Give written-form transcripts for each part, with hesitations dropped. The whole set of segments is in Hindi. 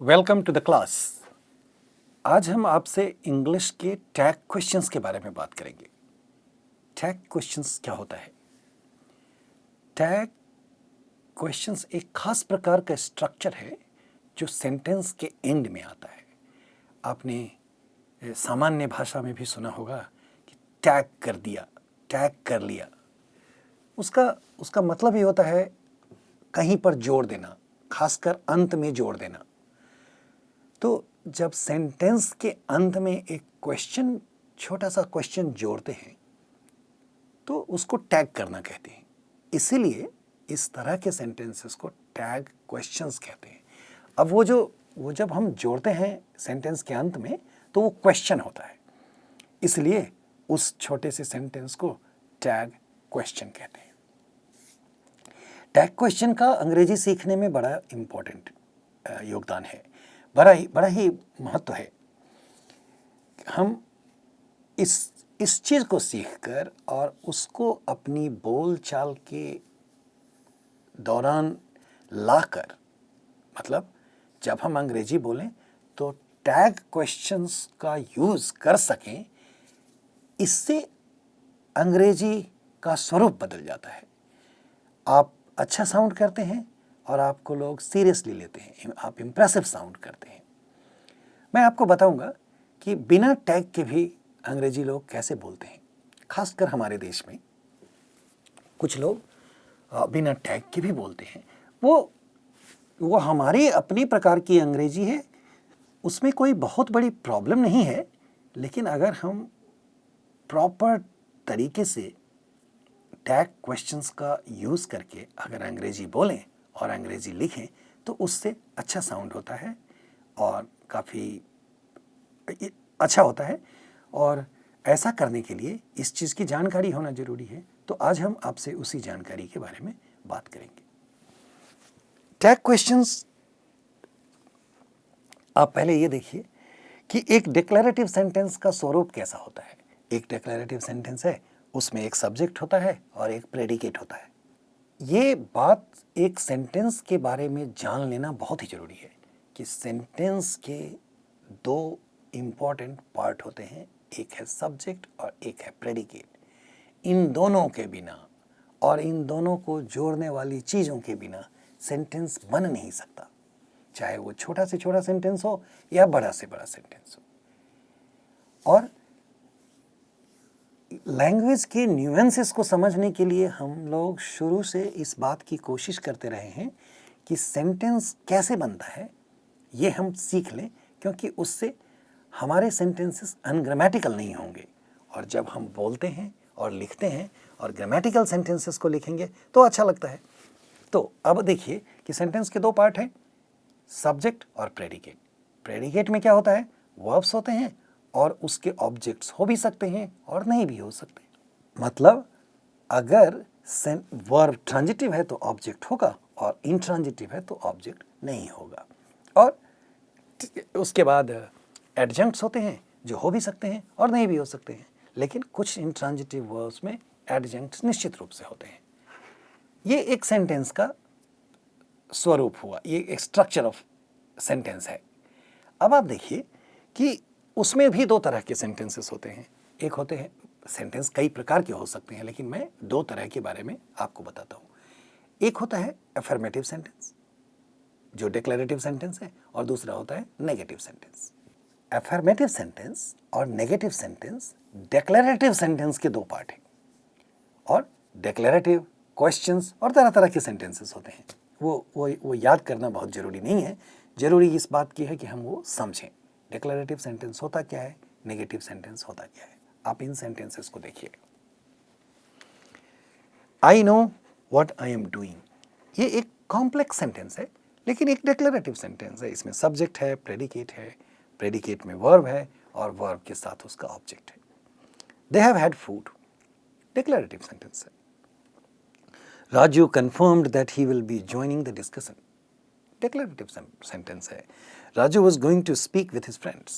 Welcome to the class. आज हम आपसे इंग्लिश के टैग क्वेश्चंस के बारे में बात करेंगे। टैग क्वेश्चंस क्या होता है? टैग क्वेश्चंस एक खास प्रकार का स्ट्रक्चर है जो सेंटेंस के एंड में आता है। आपने सामान्य भाषा में भी सुना होगा कि टैग कर दिया, टैग कर लिया। उसका उसका मतलब ये होता है कहीं पर जोड़ देना, खासकर अंत में जोड़ देना। तो जब सेंटेंस के अंत में एक क्वेश्चन, छोटा सा क्वेश्चन जोड़ते हैं तो उसको टैग करना कहते हैं। इसीलिए इस तरह के सेंटेंसेस को टैग क्वेश्चंस कहते हैं। अब वो जब हम जोड़ते हैं सेंटेंस के अंत में तो वो क्वेश्चन होता है, इसलिए उस छोटे से सेंटेंस को टैग क्वेश्चन कहते हैं। टैग क्वेश्चन का अंग्रेजी सीखने में बड़ा इम्पोर्टेंट योगदान है, बड़ा ही महत्व है। हम इस चीज़ को सीखकर और उसको अपनी बोलचाल के दौरान लाकर, मतलब जब हम अंग्रेजी बोलें तो टैग क्वेश्चंस का यूज़ कर सकें, इससे अंग्रेजी का स्वरूप बदल जाता है। आप अच्छा साउंड करते हैं और आपको लोग सीरियसली लेते हैं, आप इम्प्रेसिव साउंड करते हैं। मैं आपको बताऊंगा कि बिना टैग के भी अंग्रेजी लोग कैसे बोलते हैं। खासकर हमारे देश में कुछ लोग बिना टैग के भी बोलते हैं। वो हमारी अपनी प्रकार की अंग्रेजी है, उसमें कोई बहुत बड़ी प्रॉब्लम नहीं है। लेकिन अगर हम प्रॉपर तरीके से टैग क्वेश्चंस का यूज़ करके अगर अंग्रेजी बोलें और अंग्रेजी लिखें तो उससे अच्छा साउंड होता है और काफ़ी अच्छा होता है। और ऐसा करने के लिए इस चीज़ की जानकारी होना ज़रूरी है। तो आज हम आपसे उसी जानकारी के बारे में बात करेंगे। टैग क्वेश्चंस, आप पहले ये देखिए कि एक डिक्लेरेटिव सेंटेंस का स्वरूप कैसा होता है। एक डिक्लेरेटिव सेंटेंस है, उसमें एक सब्जेक्ट होता है और एक प्रेडिकेट होता है। ये बात एक सेंटेंस के बारे में जान लेना बहुत ही ज़रूरी है कि सेंटेंस के दो इम्पॉर्टेंट पार्ट होते हैं, एक है सब्जेक्ट और एक है प्रेडिकेट। इन दोनों के बिना और इन दोनों को जोड़ने वाली चीज़ों के बिना सेंटेंस बन नहीं सकता, चाहे वो छोटा से छोटा सेंटेंस हो या बड़ा से बड़ा सेंटेंस हो। और लैंग्वेज के न्यूएंसेस को समझने के लिए हम लोग शुरू से इस बात की कोशिश करते रहे हैं कि सेंटेंस कैसे बनता है, ये हम सीख लें, क्योंकि उससे हमारे सेंटेंसेस अनग्रामेटिकल नहीं होंगे। और जब हम बोलते हैं और लिखते हैं और ग्रामेटिकल सेंटेंसेस को लिखेंगे तो अच्छा लगता है। तो अब देखिए कि सेंटेंस के दो पार्ट हैं, सब्जेक्ट और प्रेडिकेट। प्रेडिकेट में क्या होता है, वर्ब्स होते हैं और उसके ऑब्जेक्ट्स हो भी सकते हैं और नहीं भी हो सकते। मतलब अगर वर्ब ट्रांजिटिव है तो ऑब्जेक्ट होगा और इंट्रांजिटिव है तो ऑब्जेक्ट नहीं होगा। और उसके बाद एडजंक्ट्स होते हैं जो हो भी सकते हैं और नहीं भी हो सकते हैं, लेकिन कुछ इंट्रांजिटिव वर्ब्स में एडजंक्ट्स निश्चित रूप से होते हैं। ये एक सेंटेंस का स्वरूप हुआ, ये एक स्ट्रक्चर ऑफ सेंटेंस है। अब आप देखिए कि उसमें भी दो तरह के सेंटेंसेस होते हैं। एक होते हैं, सेंटेंस कई प्रकार के हो सकते हैं, लेकिन मैं दो तरह के बारे में आपको बताता हूँ। एक होता है अफर्मेटिव सेंटेंस जो डिक्लेरेटिव सेंटेंस है, और दूसरा होता है नेगेटिव सेंटेंस। अफर्मेटिव सेंटेंस और नेगेटिव सेंटेंस डिक्लेरेटिव सेंटेंस के दो पार्ट हैं। और डिक्लेरेटिव क्वेश्चंस और तरह तरह के सेंटेंसेस होते हैं। वो याद करना बहुत ज़रूरी नहीं है, ज़रूरी इस बात की है कि हम वो समझें डिक्लेरेटिव सेंटेंस होता क्या है, नेगेटिव सेंटेंस होता क्या है। आप इन सेंटेंसेस को देखिए। आई know what I am doing, ये एक कॉम्प्लेक्स सेंटेंस है, लेकिन एक डिक्लेरेटिव सेंटेंस है। इसमें सब्जेक्ट है, प्रेडिकेट में वर्ब है और वर्ब के साथ उसका ऑब्जेक्ट है। They have had food, declarative sentence है। Raju confirmed that he will be joining the discussion, declarative sentence है। Raju was going to speak with his friends,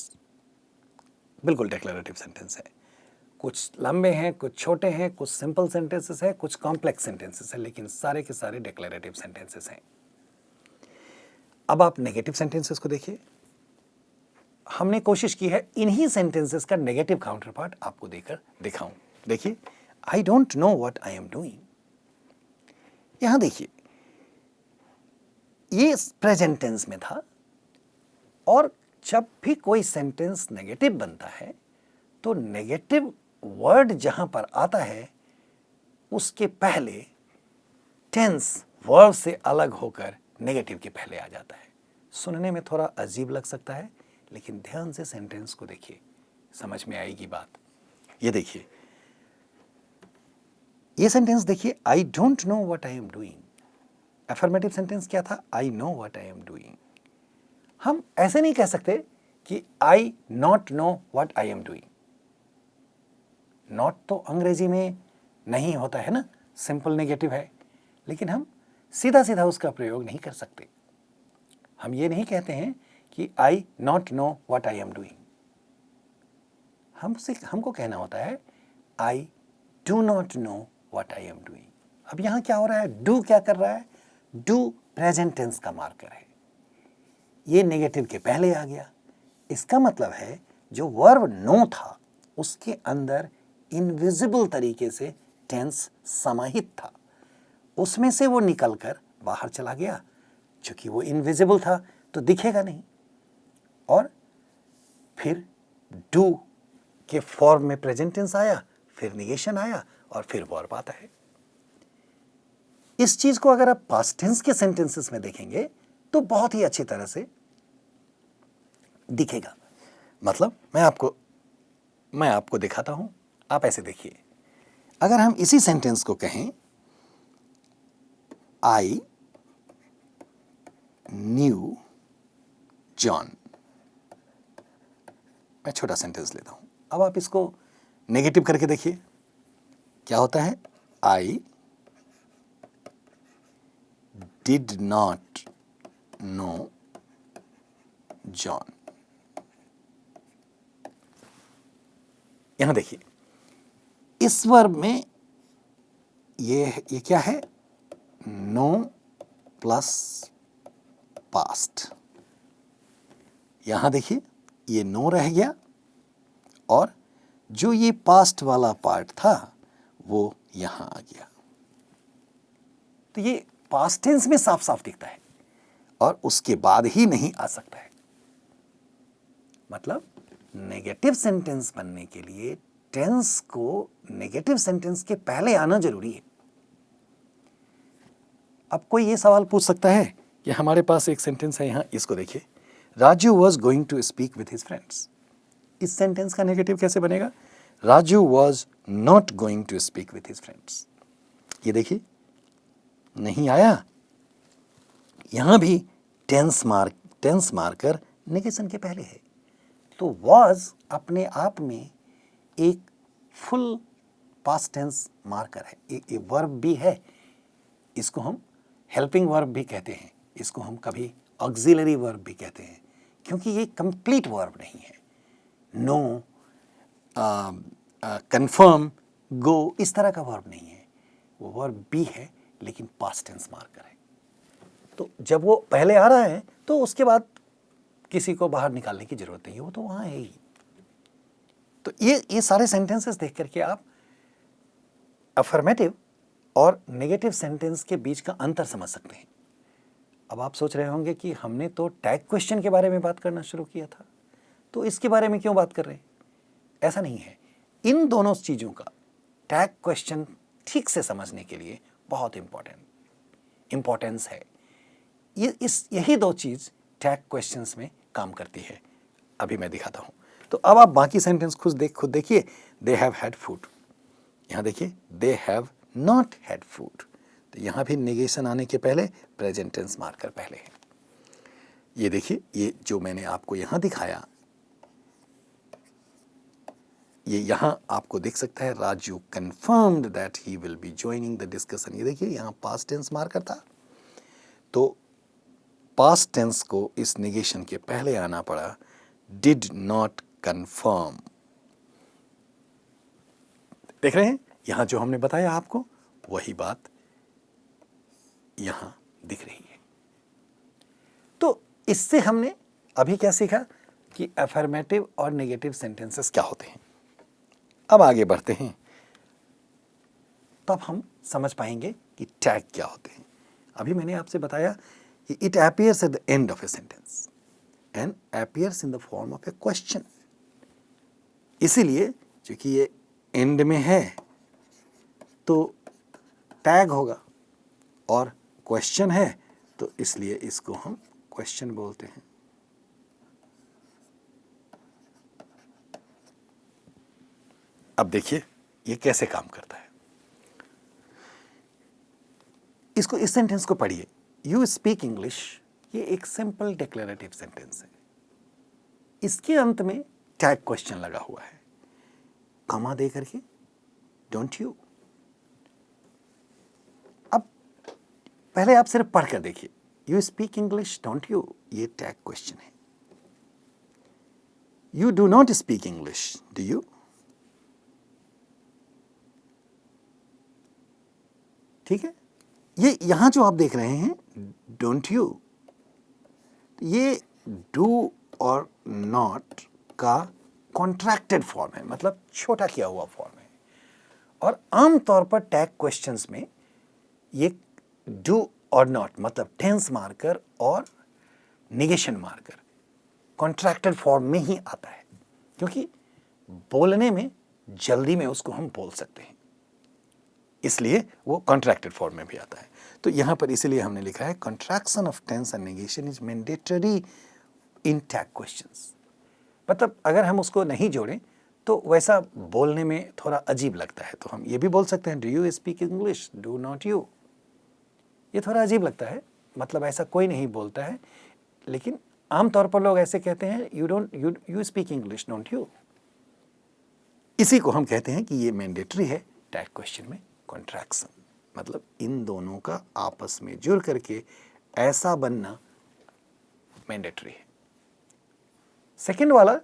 बिल्कुल डिक्लेरेटिव सेंटेंस है। कुछ लंबे हैं, कुछ छोटे हैं, कुछ सिंपल सेंटेंसेस हैं, कुछ कॉम्प्लेक्स सेंटेंसेस हैं, लेकिन सारे के सारे डिक्लेरेटिव सेंटेंसेस हैं। अब आप नेगेटिव सेंटेंसेस को देखिए। हमने कोशिश की है इन्हीं सेंटेंसेस का नेगेटिव काउंटर पार्ट आपको देकर दिखाऊं। देखिए, I don't know what I am doing. यहां देखिए, ये प्रेजेंट टेंस में था, और जब भी कोई सेंटेंस नेगेटिव बनता है तो नेगेटिव वर्ड जहां पर आता है उसके पहले टेंस वर्ब से अलग होकर नेगेटिव के पहले आ जाता है। सुनने में थोड़ा अजीब लग सकता है, लेकिन ध्यान से सेंटेंस को देखिए, समझ में आएगी बात। ये देखिए, ये सेंटेंस देखिए, I don't know what I am doing. Affirmative sentence क्या था? I know what I am doing. हम ऐसे नहीं कह सकते कि I not know what I am doing. Not तो अंग्रेजी में नहीं होता है ना, सिंपल नेगेटिव है, लेकिन हम सीधा सीधा उसका प्रयोग नहीं कर सकते। हम ये नहीं कहते हैं कि I not know what I am doing. हमको कहना होता है I do not know what I am doing. अब यहां क्या हो रहा है? डू क्या कर रहा है? डू प्रेजेंट टेंस का मार्कर है, ये नेगेटिव के पहले आ गया। इसका मतलब है जो वर्ब नो था उसके अंदर इनविजिबल तरीके से टेंस समाहित था, उसमें से वो निकलकर बाहर चला गया। चूंकि वो इनविजिबल था तो दिखेगा नहीं, और फिर डू के फॉर्म में प्रेजेंट टेंस आया, फिर निगेशन आया, और फिर वर्ब आता है। इस चीज को अगर आप पास्ट टेंस के सेंटेंसेस में देखेंगे तो बहुत ही अच्छी तरह से दिखेगा। मतलब मैं आपको दिखाता हूं, आप ऐसे देखिए। अगर हम इसी सेंटेंस को कहें, आई न्यू जॉन, मैं छोटा सेंटेंस लेता हूं। अब आप इसको नेगेटिव करके देखिए, क्या होता है? I did not know John. यहां देखिए, इस वर्ब में ये क्या है? Know plus past. यहां देखिए, ये नो रह गया, और जो ये पास्ट वाला पार्ट था वो यहां आ गया। तो ये पास्ट टेंस में साफ साफ दिखता है, और उसके बाद ही नहीं आ सकता है। मतलब नेगेटिव सेंटेंस बनने के लिए टेंस को नेगेटिव सेंटेंस के पहले आना जरूरी है। अब कोई ये सवाल पूछ सकता है कि हमारे पास एक सेंटेंस है यहां, इसको देखिए, Raju was going to speak with his friends. इस सेंटेंस का नेगेटिव कैसे बनेगा? Raju was not going to speak with his friends. ये देखिए, नहीं आया। यहां भी टेंस मार्कर नेगेशन के पहले है। तो वॉज अपने आप में एक फुल पास्ट टेंस मार्कर है, एक वर्ब भी है। इसको हम हेल्पिंग वर्ब भी कहते हैं, इसको हम कभी ऑक्सिलरी वर्ब भी कहते हैं, क्योंकि ये कंप्लीट वर्ब नहीं है। नो, कंफर्म, गो, इस तरह का वर्ब नहीं है। वो वर्ब भी है, लेकिन पास्ट टेंस मार्कर है। तो जब वो पहले आ रहा है तो उसके बाद किसी को बाहर निकालने की जरूरत नहीं है, वो तो वहां है ही। तो ये सारे सेंटेंसेस देख करके आप अफर्मेटिव और नेगेटिव सेंटेंस के बीच का अंतर समझ सकते हैं। अब आप सोच रहे होंगे कि हमने तो टैग क्वेश्चन के बारे में बात करना शुरू किया था, तो इसके बारे में क्यों बात कर रहे हैं? ऐसा नहीं है। इन दोनों चीजों का टैग क्वेश्चन ठीक से समझने के लिए बहुत इंपॉर्टेंस है। यही दो चीज टैग क्वेश्चंस में काम करती है। अभी मैं दिखाता हूं। तो अब आप बाकी सेंटेंस खुद देखिए। दे हैव हैड फूड, यहां देखिए they have not had food. तो यहां भी नेगेशन आने के पहले प्रेजेंट टेंस मार्कर पहले है। ये देखिए, ये जो मैंने आपको यहां दिखाया, ये यहां आपको दिख सकता है, Raju confirmed that he will be joining the discussion. ये देखिए, यहां पास्ट टेंस मार्कर था, तो पास्ट टेंस को इस नेगेशन के पहले आना पड़ा, डिड नॉट कंफर्म। देख रहे हैं, यहां जो हमने बताया आपको वही बात यहां दिख रही है। तो इससे हमने अभी क्या सीखा कि अफर्मेटिव और नेगेटिव सेंटेंसेस क्या होते हैं। अब आगे बढ़ते हैं, तब हम समझ पाएंगे कि टैग क्या होते हैं। अभी मैंने आपसे बताया कि it appears at the end of a sentence and appears in the form of A question. इसीलिए क्योंकि ये एंड में है तो टैग होगा, और क्वेश्चन है तो इसलिए इसको हम क्वेश्चन बोलते हैं। अब देखिए ये कैसे काम करता है। इसको, इस सेंटेंस को पढ़िए, यू स्पीक इंग्लिश। ये एक सिंपल डिक्लेरेटिव सेंटेंस है। इसके अंत में टैग क्वेश्चन लगा हुआ है, कॉमा दे करके, डोंट यू। अब पहले आप सिर्फ पढ़ कर देखिए, you speak English don't you, ये टैग क्वेश्चन है। You do not speak English do you. ठीक है, ये यहां जो आप देख रहे हैं डोंट यू, ये डू और नॉट का कॉन्ट्रैक्टेड फॉर्म है, मतलब छोटा किया हुआ फॉर्म है। और आमतौर पर टैग क्वेश्चंस में ये डू और नॉट मतलब टेंस मार्कर और निगेशन मार्कर कॉन्ट्रैक्टेड फॉर्म में ही आता है, क्योंकि बोलने में जल्दी में उसको हम बोल सकते हैं, इसलिए वो कॉन्ट्रैक्टेड फॉर्म में भी आता है। तो यहां पर इसीलिए हमने लिखा है contraction of tense and negation is mandatory in tag questions. मतलब अगर हम उसको नहीं जोड़ें तो वैसा बोलने में थोड़ा अजीब लगता है। तो हम ये भी बोल सकते हैं do you speak English do not you. ये थोड़ा अजीब लगता है, मतलब ऐसा कोई नहीं बोलता है, लेकिन आमतौर पर लोग ऐसे कहते हैं you speak English don't you. इसी को हम कहते हैं कि ये मैंडेटरी है टैग क्वेश्चन में कॉन्ट्रैक्शन, मतलब इन दोनों का आपस में जुड़ करके ऐसा बनना मैंडेटरी है। सेकेंड वाला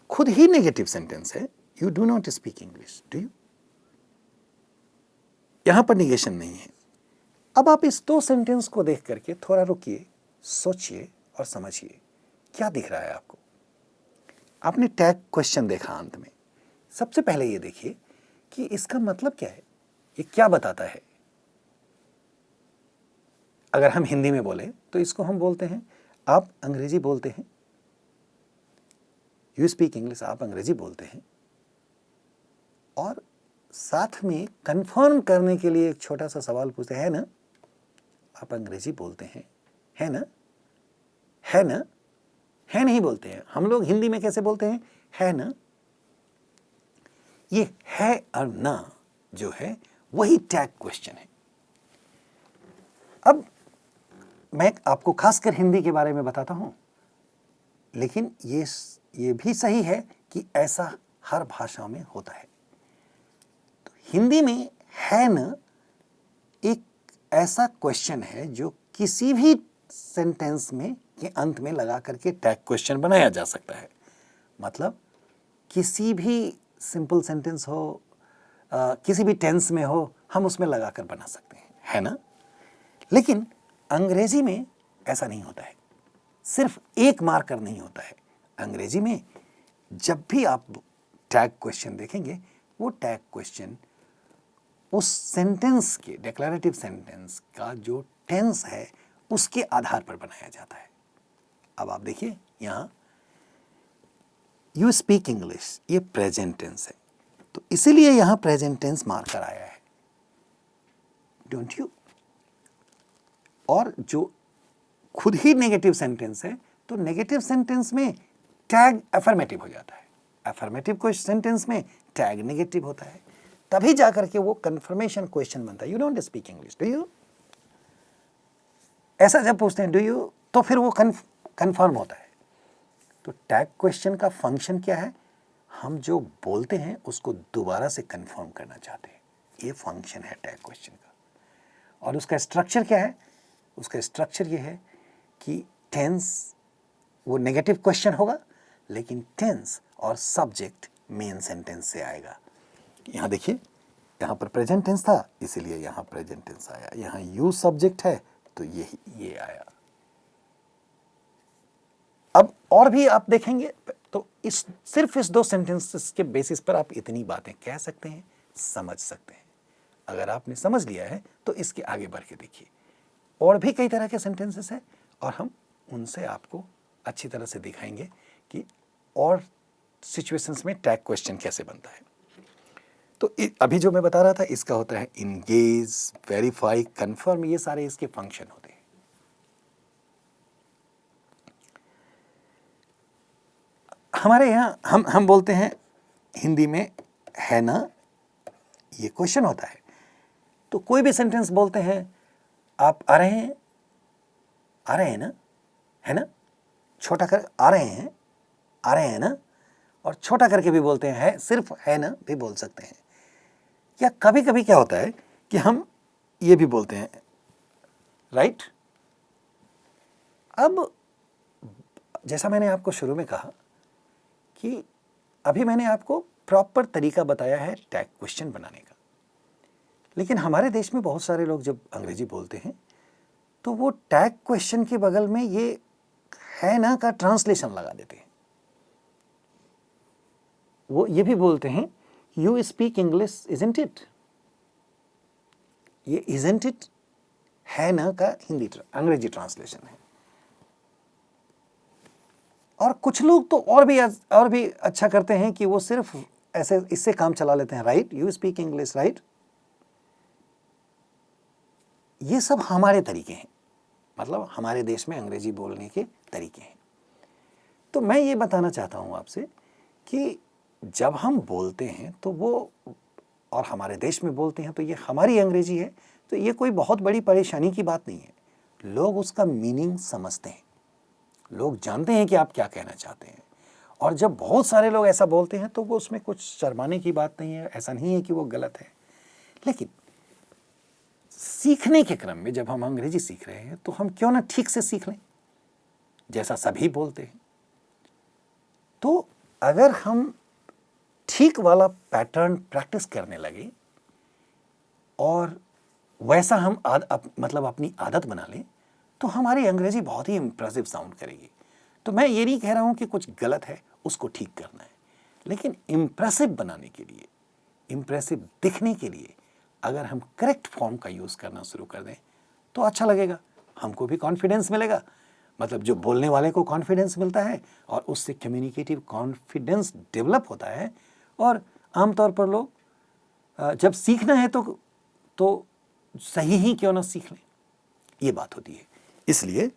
खुद ही नेगेटिव सेंटेंस है, you do not speak English do you. यहां पर निगेशन नहीं है। अब आप इस दो सेंटेंस को देख करके थोड़ा रुकिए, सोचिए और समझिए क्या दिख रहा है आपको। आपने टैग क्वेश्चन देखा अंत में, सबसे पहले ये देखिए कि इसका मतलब क्या है, ये क्या बताता है। अगर हम हिंदी में बोले तो इसको हम बोलते हैं आप अंग्रेजी बोलते हैं, यू स्पीक इंग्लिश आप अंग्रेजी बोलते हैं। और साथ में कंफर्म करने के लिए एक छोटा सा सवाल पूछते हैं, है ना, आप अंग्रेजी बोलते हैं, है ना, है ना, है नहीं बोलते हैं हम लोग हिंदी में। कैसे बोलते हैं, है ना। ये है और ना जो है वही टैग क्वेश्चन है। अब मैं आपको खासकर हिंदी के बारे में बताता हूं, लेकिन ये भी सही है कि ऐसा हर भाषा में होता है। तो हिंदी में है ना एक ऐसा क्वेश्चन है जो किसी भी सेंटेंस में के अंत में लगा करके टैग क्वेश्चन बनाया जा सकता है। मतलब किसी भी सिंपल सेंटेंस हो, किसी भी टेंस में हो, हम उसमें लगाकर बना सकते हैं, है ना। लेकिन अंग्रेजी में ऐसा नहीं होता है, सिर्फ एक मार्कर नहीं होता है। अंग्रेजी में जब भी आप टैग क्वेश्चन देखेंगे, वो टैग क्वेश्चन उस सेंटेंस के, डिक्लेरेटिव सेंटेंस का जो टेंस है उसके आधार पर बनाया जाता है। अब आप देखिए यहां यू स्पीक इंग्लिश, ये प्रेजेंट टेंस है, तो इसीलिए यहां प्रेजेंट टेंस मार्कर आया है, डोंट यू। और जो खुद ही नेगेटिव सेंटेंस है, तो नेगेटिव सेंटेंस में टैग अफर्मेटिव हो जाता है, अफर्मेटिव कोई सेंटेंस में टैग नेगेटिव होता है, तभी जाकर के वो कंफर्मेशन क्वेश्चन बनता है, you don't speak English do you. ऐसा जब पूछते हैं डू यू, तो फिर वो कंफर्म होता है। तो टैग क्वेश्चन का फंक्शन क्या है, हम जो बोलते हैं उसको दोबारा से कंफर्म करना चाहते हैं, ये फंक्शन है टैग क्वेश्चन का। और उसका स्ट्रक्चर क्या है, उसका स्ट्रक्चर ये है कि टेंस वो नेगेटिव क्वेश्चन होगा, लेकिन टेंस और सब्जेक्ट मेन सेंटेंस से आएगा। यहां देखिए, यहां पर प्रेजेंट टेंस था इसीलिए यहां प्रेजेंट टेंस आया, यहां यू सब्जेक्ट है तो ये आया। अब और भी आप देखेंगे तो सिर्फ इस 2 सेंटेंसेस के बेसिस पर आप इतनी बातें कह सकते हैं, समझ सकते हैं। अगर आपने समझ लिया है तो इसके आगे बढ़ के देखिए, और भी कई तरह के सेंटेंसेस हैं और हम उनसे आपको अच्छी तरह से दिखाएंगे कि और सिचुएशंस में टैग क्वेश्चन कैसे बनता है। तो अभी जो मैं बता रहा था इसका होता है इंगेज, वेरीफाई, कंफर्म, ये सारे इसके फंक्शन होते हैं। हमारे यहाँ हम बोलते हैं हिंदी में है ना, ये क्वेश्चन होता है। तो कोई भी सेंटेंस बोलते हैं, आप आ रहे हैं, आ रहे हैं ना, है ना, छोटा कर आ रहे हैं ना, और छोटा करके भी बोलते हैं, है सिर्फ है ना भी बोल सकते हैं। या कभी कभी क्या होता है कि हम ये भी बोलते हैं, राइट। अब जैसा मैंने आपको शुरू में कहा कि अभी मैंने आपको प्रॉपर तरीका बताया है टैग क्वेश्चन बनाने का, लेकिन हमारे देश में बहुत सारे लोग जब अंग्रेजी बोलते हैं तो वो टैग क्वेश्चन के बगल में ये है ना का ट्रांसलेशन लगा देते हैं। वो ये भी बोलते हैं, you speak English isn't it. ये इजंट इट है ना का अंग्रेजी ट्रांसलेशन है। और कुछ लोग तो और भी अच्छा करते हैं कि वो सिर्फ ऐसे इससे काम चला लेते हैं, right, you speak English, right. ये सब हमारे तरीके हैं, मतलब हमारे देश में अंग्रेजी बोलने के तरीके हैं। तो मैं ये बताना चाहता हूं आपसे कि जब हम बोलते हैं तो वो, और हमारे देश में बोलते हैं तो ये हमारी अंग्रेजी है, तो ये कोई बहुत बड़ी परेशानी की बात नहीं है। लोग उसका मीनिंग समझते हैं, लोग जानते हैं कि आप क्या कहना चाहते हैं। और जब बहुत सारे लोग ऐसा बोलते हैं तो वो उसमें कुछ शर्माने की बात नहीं है, ऐसा नहीं है कि वो गलत है। लेकिन सीखने के क्रम में जब हम अंग्रेजी सीख रहे हैं तो हम क्यों ना ठीक से सीख लें, जैसा सभी बोलते हैं। तो अगर हम ठीक वाला पैटर्न प्रैक्टिस करने लगे और वैसा हम मतलब अपनी आदत बना लें तो हमारी अंग्रेजी बहुत ही इंप्रेसिव साउंड करेगी। तो मैं ये नहीं कह रहा हूं कि कुछ गलत है उसको ठीक करना है, लेकिन इंप्रेसिव बनाने के लिए, इंप्रेसिव दिखने के लिए अगर हम करेक्ट फॉर्म का यूज़ करना शुरू कर दें तो अच्छा लगेगा, हमको भी कॉन्फिडेंस मिलेगा। मतलब जो बोलने वाले को कॉन्फिडेंस मिलता है और उससे कम्युनिकेटिव कॉन्फिडेंस डेवलप होता है। और आमतौर पर लोग जब सीखना है तो सही ही क्यों ना सीख लें, ये बात होती है। इसलिए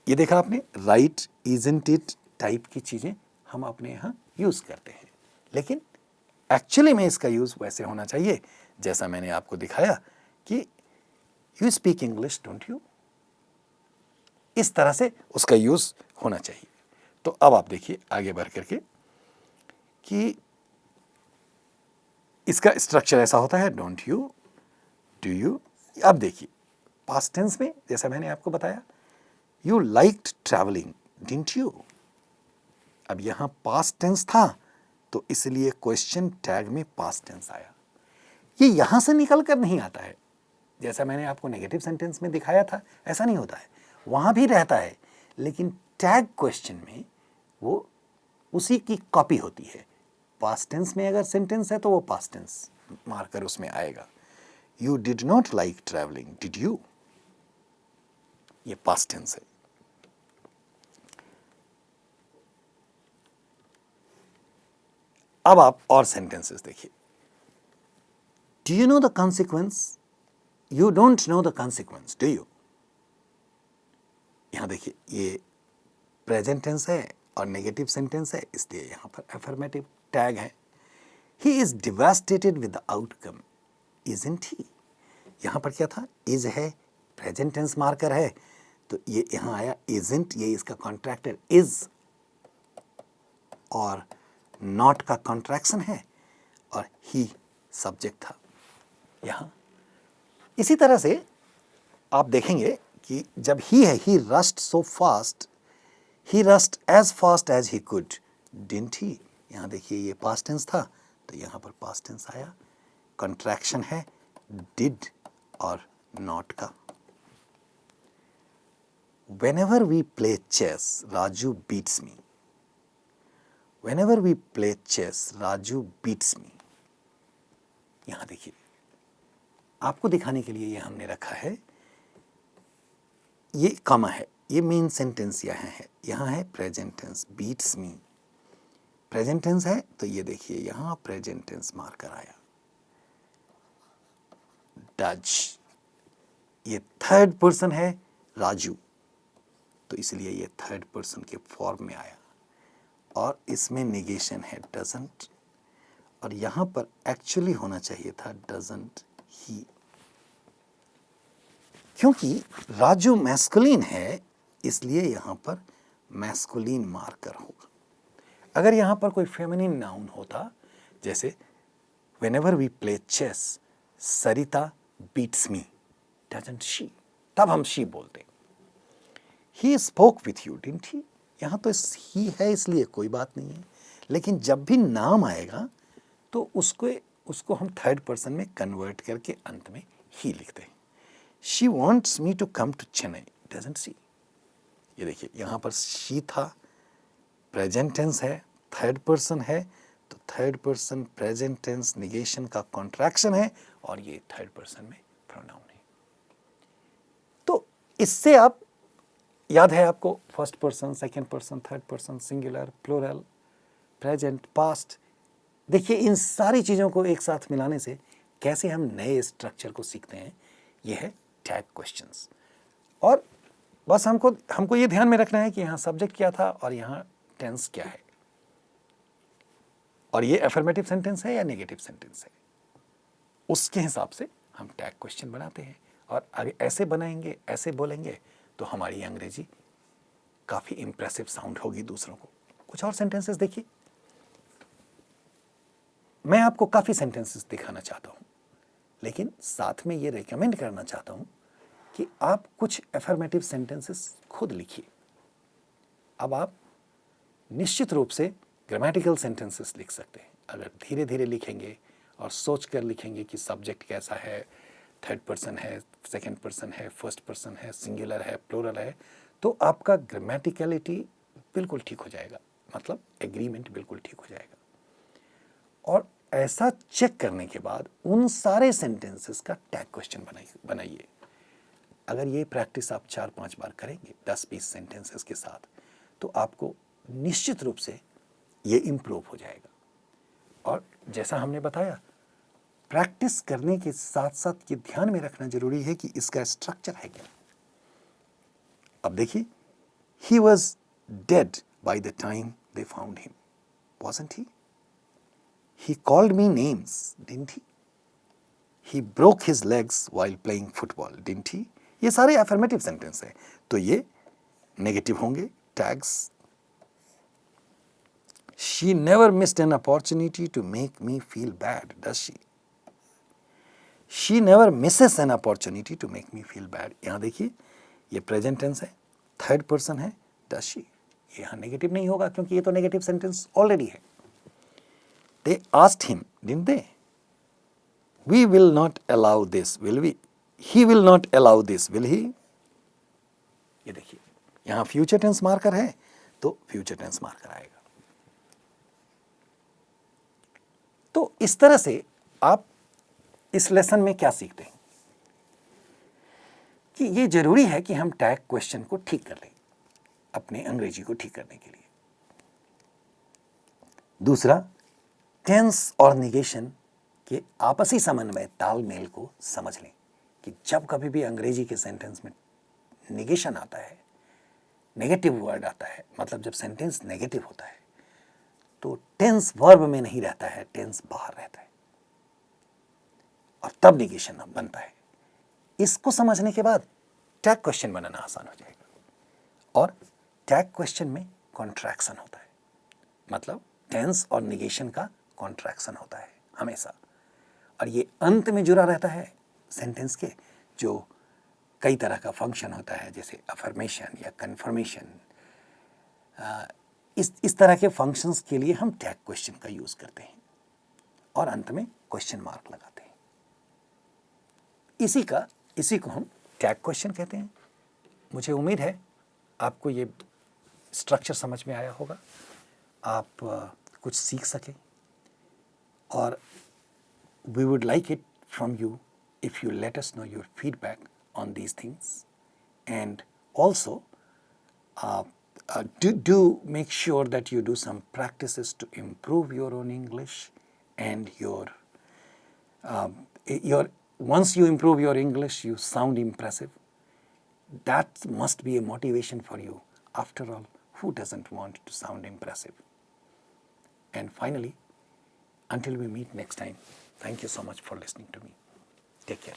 ये देखा आपने, राइट, इजंट इट टाइप की चीज़ें हम अपने यहाँ यूज़ करते हैं, लेकिन एक्चुअली में इसका यूज़ वैसे होना चाहिए जैसा मैंने आपको दिखाया कि you speak English don't you, इस तरह से उसका यूज़ होना चाहिए। तो अब आप देखिए आगे बढ़ करके कि इसका स्ट्रक्चर ऐसा होता है, डोंट यू, डू यू। अब देखिए पास्ट टेंस में जैसा मैंने आपको बताया, you liked travelling didn't you. अब यहां पास्ट टेंस था तो इसलिए क्वेश्चन टैग में पास्ट टेंस आया। ये यहां से निकल कर नहीं आता है, जैसा मैंने आपको नेगेटिव सेंटेंस में दिखाया था ऐसा नहीं होता है, वहां भी रहता है, लेकिन टैग क्वेश्चन में वो उसी की कॉपी होती है। पास्ट टेंस में अगर सेंटेंस है तो वो पास्ट टेंस मारकर उसमें आएगा। You did not like travelling did you, ये पास्ट टेंस है। अब आप और सेंटेंसेस देखिए, do you know the consequence, you don't know the consequence do you. यहां देखिए ये प्रेजेंट टेंस है और नेगेटिव सेंटेंस है, इसलिए यहां पर अफर्मेटिव टैग है। He is devastated with the outcome isn't he. यहां पर क्या था, इज है, प्रेजेंट टेंस मार्कर है, तो ये यहां आया इजंट, ये इसका कॉन्ट्रैक्टर इज, और नॉट का कॉन्ट्रैक्शन है, और ही सब्जेक्ट था यहां। इसी तरह से आप देखेंगे कि जब ही है, he rushed so fast, he rushed as fast as he could didn't he. यहां देखिए ये पास्ट टेंस था तो यहां पर पास्ट टेंस आया, कॉन्ट्रैक्शन है डिड और नॉट का। whenever we play chess, Raju beats me. Whenever we play chess, Raju beats me. यहां देखिए, आपको दिखाने के लिए ये हमने रखा है, ये कॉमा है, ये मेन सेंटेंस यहाँ है प्रेजेंट टेंस, बीट्स मी प्रेजेंट टेंस है, तो ये देखिए यहाँ प्रेजेंट टेंस मार्कर आया, डज, ये थर्ड पर्सन है राजू, तो इसलिए ये थर्ड पर्सन के फॉर्म में आया, और इसमें नेगेशन है डजंट, और यहां पर एक्चुअली होना चाहिए था डजंट ही, क्योंकि राजू मैस्कुलिन है इसलिए यहां पर मैस्कुलिन मार्कर होगा। अगर यहां पर कोई फेमिनिन नाउन होता, जैसे whenever we play chess Sarita beats me, doesn't she, तब हम शी बोलते। He spoke with you didn't he, यहां तो ही है इसलिए कोई बात नहीं है, लेकिन जब भी नाम आएगा तो उसको हम थर्ड पर्सन में कन्वर्ट करके अंत में ही लिखते हैं। She wants me to come to Chennai, doesn't she, ये देखिए यहां पर शी था, प्रेजेंट टेंस है, थर्ड पर्सन है, तो third person present tense negation का कॉन्ट्रैक्शन है, और ये थर्ड पर्सन में प्रोनाउन है। तो इससे आप याद है आपको first person, second person, third person, singular, plural, present, past, देखिए इन सारी चीज़ों को एक साथ मिलाने से कैसे हम नए स्ट्रक्चर को सीखते हैं, ये है टैग क्वेश्चंस। और बस हमको ये ध्यान में रखना है कि यहाँ सब्जेक्ट क्या था और यहाँ टेंस क्या है, और ये अफर्मेटिव सेंटेंस है या नेगेटिव सेंटेंस है, उसके हिसाब से हम टैग क्वेश्चन बनाते हैं। और अगर ऐसे बनाएंगे, ऐसे बोलेंगे, तो हमारी अंग्रेजी काफ़ी इंप्रेसिव साउंड होगी दूसरों को। कुछ और सेंटेंसेस देखिए, मैं आपको काफ़ी सेंटेंसेस दिखाना चाहता हूँ, लेकिन साथ में ये रेकमेंड करना चाहता हूँ कि आप कुछ अफर्मेटिव सेंटेंसेस खुद लिखिए। अब आप निश्चित रूप से ग्रामेटिकल सेंटेंसेस लिख सकते हैं, अगर धीरे धीरे लिखेंगे और सोच कर लिखेंगे कि सब्जेक्ट कैसा है, थर्ड पर्सन है, सेकंड पर्सन है, फर्स्ट पर्सन है, सिंगुलर है, प्लूरल है, तो आपका ग्रामेटिकलिटी बिल्कुल ठीक हो जाएगा, मतलब एग्रीमेंट बिल्कुल ठीक हो जाएगा। और ऐसा चेक करने के बाद उन सारे सेंटेंसेस का टैग क्वेश्चन बनाइए। अगर ये प्रैक्टिस आप 4-5 बार करेंगे 10-20 सेंटेंसेस के साथ, तो आपको निश्चित रूप से ये इम्प्रूव हो जाएगा। और जैसा हमने बताया, प्रैक्टिस करने के साथ साथ ये ध्यान में रखना जरूरी है कि इसका स्ट्रक्चर है क्या। अब देखिए, he was dead by the time they found him, wasn't he? He called me names, didn't he? He broke his legs while playing football, didn't he? ये सारे अफर्मेटिव सेंटेंस हैं, तो ये नेगेटिव होंगे tags. She never missed an opportunity to make me feel bad, does she? She never misses an opportunity to make me feel bad. यहाँ देखिए, ये प्रेजेंट टेंस है, थर्ड पर्सन है, does she? ये यहाँ नेगेटिव नहीं होगा क्योंकि ये तो नेगेटिव सेंटेंस ऑलरेडी है। They asked him, didn't they? We will not allow this, will we? He will not allow this, will he? ये देखिए, यहाँ फ्यूचर टेंस मार्कर है, तो फ्यूचर टेंस मार्कर आएगा। तो इस तरह से आप इस लेसन में क्या सीखते हैं कि ये जरूरी है कि हम टैग क्वेश्चन को ठीक कर लें अपने अंग्रेजी को ठीक करने के लिए। दूसरा, टेंस और निगेशन के आपसी समन्वय, तालमेल को समझ लें कि जब कभी भी अंग्रेजी के सेंटेंस में निगेशन आता है, नेगेटिव वर्ड आता है, मतलब जब सेंटेंस नेगेटिव होता है, तो टेंस वर्ब में नहीं रहता है, टेंस बाहर रहता है, और तब निगेशन बनता है। इसको समझने के बाद टैग क्वेश्चन बनाना आसान हो जाएगा। और टैग क्वेश्चन में कॉन्ट्रैक्शन होता है, मतलब टेंस और निगेशन का कॉन्ट्रैक्शन होता है हमेशा, और ये अंत में जुड़ा रहता है सेंटेंस के, जो कई तरह का फंक्शन होता है, जैसे अफर्मेशन या कन्फर्मेशन। इस तरह के फंक्शंस के लिए हम टैग क्वेश्चन का यूज़ करते हैं और अंत में क्वेश्चन मार्क लगाते हैं। इसी को हम टैग क्वेश्चन कहते हैं। मुझे उम्मीद है आपको ये स्ट्रक्चर समझ में आया होगा, आप कुछ सीख सकें, और we would like it from you if you let us know your feedback on these things. And also do make sure that you do some practices to improve your own English, and your once you improve your English, you sound impressive. That must be a motivation for you. After all, who doesn't want to sound impressive? And finally, until we meet next time, thank you so much for listening to me. Take care.